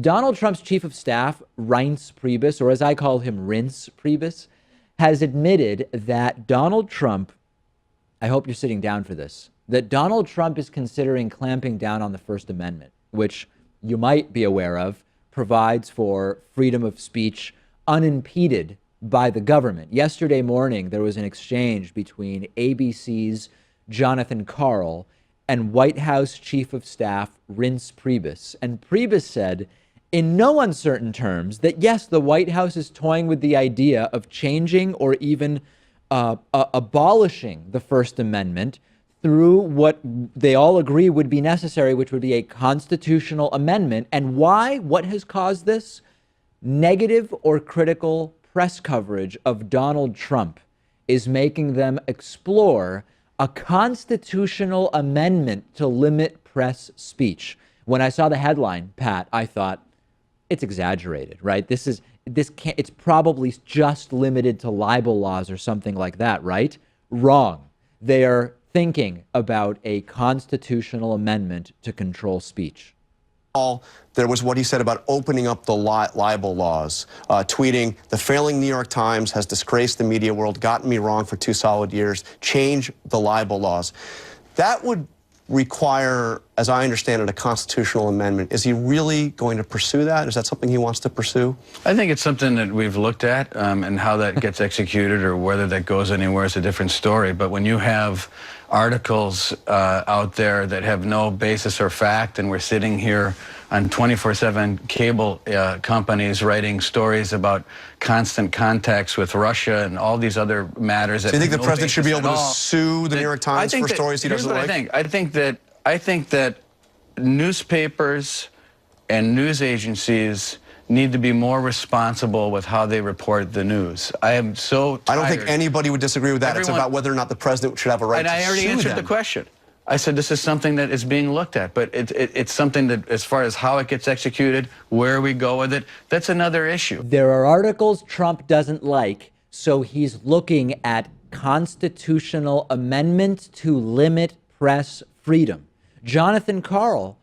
Donald Trump's chief of staff, Reince Priebus, or as I call him, Reince Priebus, has admitted that Donald Trump, I hope you're sitting down for this, that Donald Trump is considering clamping down on the First Amendment, which you might be aware of, provides for freedom of speech unimpeded by the government. Yesterday morning, there was an exchange between ABC's Jonathan Karl and White House Chief of Staff Reince Priebus. And Priebus said, in no uncertain terms, that yes, the White House is toying with the idea of changing or even abolishing the First Amendment through what they all agree would be necessary, which would be a constitutional amendment. And why? What has caused this? Negative or critical press coverage of Donald Trump is making them explore a constitutional amendment to limit press speech. When I saw the headline, Pat, I thought it's exaggerated, right? It's probably just limited to libel laws or something like that, right? Wrong. They are thinking about a constitutional amendment to control speech. There was what he said about opening up the libel laws, tweeting, the failing New York Times has disgraced the media world, gotten me wrong for 2 solid years, change the libel laws. That would require, as I understand it, a constitutional amendment. Is he really going to pursue that? Is that something he wants to pursue? I think it's something that we've looked at, and how that gets executed or whether that goes anywhere is a different story. But when you have articles out there that have no basis or fact, and we're sitting here on 24/7 cable companies writing stories about constant contacts with Russia and all these other matters. So you think the president should be able to sue the New York Times for stories he doesn't like? I think that newspapers and news agencies need to be more responsible with how they report the news. I am so tired. I don't think anybody would disagree with that. It's about whether or not the president should have a right to sue them. And I already answered the question. I said this is something that is being looked at, but it's something that, as far as how it gets executed, where we go with it, that's another issue. There are articles Trump doesn't like, so he's looking at constitutional amendments to limit press freedom. Jonathan Karl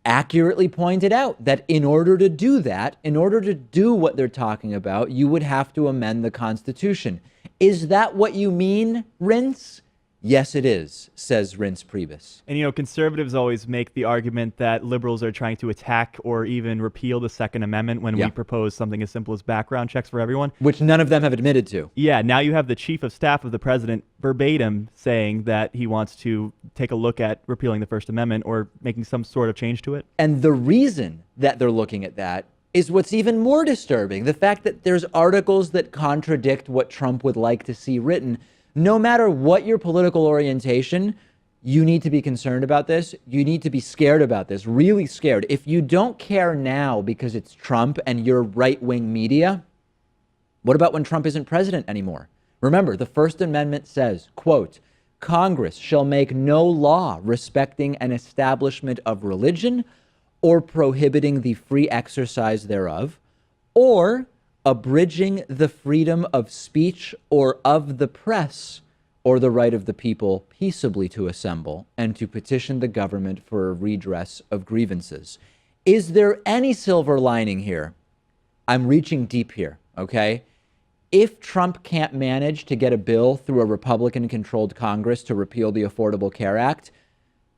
accurately pointed out that in order to do that, in order to do what they're talking about, you would have to amend the Constitution. Is that what you mean, Reince? Yes, it is, says Reince Priebus. And, you know, conservatives always make the argument that liberals are trying to attack or even repeal the Second Amendment when we propose something as simple as background checks for everyone. Which none of them have admitted to. Yeah, now you have the chief of staff of the president verbatim saying that he wants to take a look at repealing the First Amendment or making some sort of change to it. And the reason that they're looking at that is what's even more disturbing. The fact that there's articles that contradict what Trump would like to see written. No matter what your political orientation, you need to be concerned about this. You need to be scared about this, really scared. If you don't care now because it's Trump and your right-wing media, what about when Trump isn't president anymore? Remember, the First Amendment says, quote, Congress shall make no law respecting an establishment of religion or prohibiting the free exercise thereof, or abridging the freedom of speech or of the press, or the right of the people peaceably to assemble and to petition the government for a redress of grievances. Is there any silver lining here? I'm reaching deep here, okay? If Trump can't manage to get a bill through a Republican-controlled Congress to repeal the Affordable Care Act,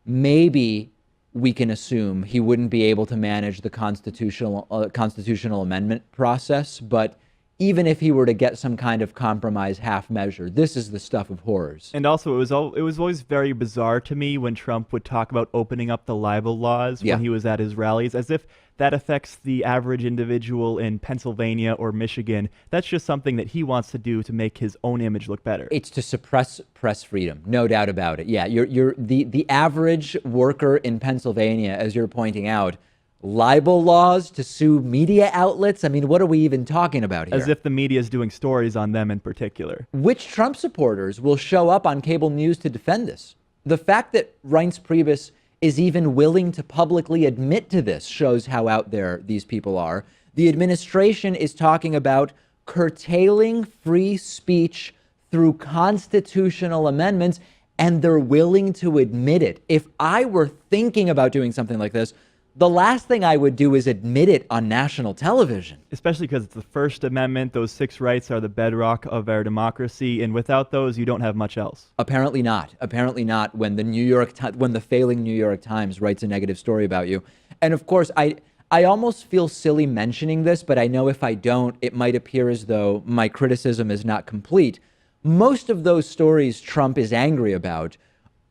maybe we can assume he wouldn't be able to manage the constitutional amendment process. But even if he were to get some kind of compromise half measure, this is the stuff of horrors. And also, it was always very bizarre to me when Trump would talk about opening up the libel laws when he was at his rallies, as if that affects the average individual in Pennsylvania or Michigan. That's just something that he wants to do to make his own image look better. It's to suppress press freedom, no doubt about it. Yeah, you're the average worker in Pennsylvania, as you're pointing out, libel laws to sue media outlets. I mean, what are we even talking about here? As if the media is doing stories on them in particular. Which Trump supporters will show up on cable news to defend this? The fact that Reince Priebus is even willing to publicly admit to this shows how out there these people are. The administration is talking about curtailing free speech through constitutional amendments, and they're willing to admit it. If I were thinking about doing something like this, the last thing I would do is admit it on national television. Especially because it's the First Amendment. Those 6 rights are the bedrock of our democracy, and without those, you don't have much else. Apparently not. Apparently not. When the failing New York Times writes a negative story about you, and of course, I almost feel silly mentioning this, but I know if I don't, it might appear as though my criticism is not complete. Most of those stories Trump is angry about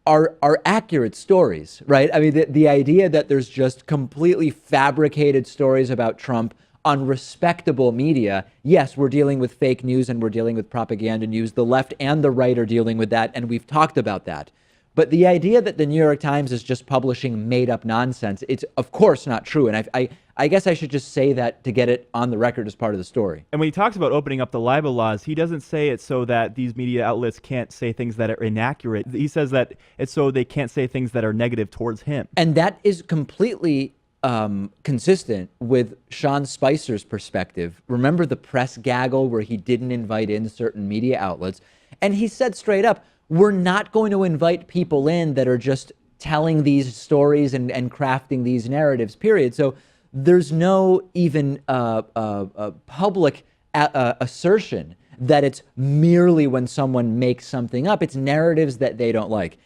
are accurate stories, right? I mean, the idea that there's just completely fabricated stories about Trump on respectable media. Yes, we're dealing with fake news and we're dealing with propaganda news. The left and the right are dealing with that, and we've talked about that. But the idea that the New York Times is just publishing made-up nonsense, it's of course not true. And I guess I should just say that to get it on the record as part of the story. And when he talks about opening up the libel laws, he doesn't say it so that these media outlets can't say things that are inaccurate. He says that it's so they can't say things that are negative towards him. And that is completely consistent with Sean Spicer's perspective. Remember the press gaggle where he didn't invite in certain media outlets? And he said straight up, we're not going to invite people in that are just telling these stories and crafting these narratives, period. So there's no even public assertion that it's merely when someone makes something up. It's narratives that they don't like.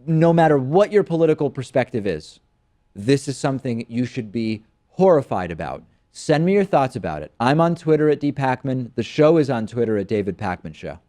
No matter what your political perspective is, this is something you should be horrified about. Send me your thoughts about it. I'm on Twitter at @DPakman. The show is on Twitter at David Pakman Show.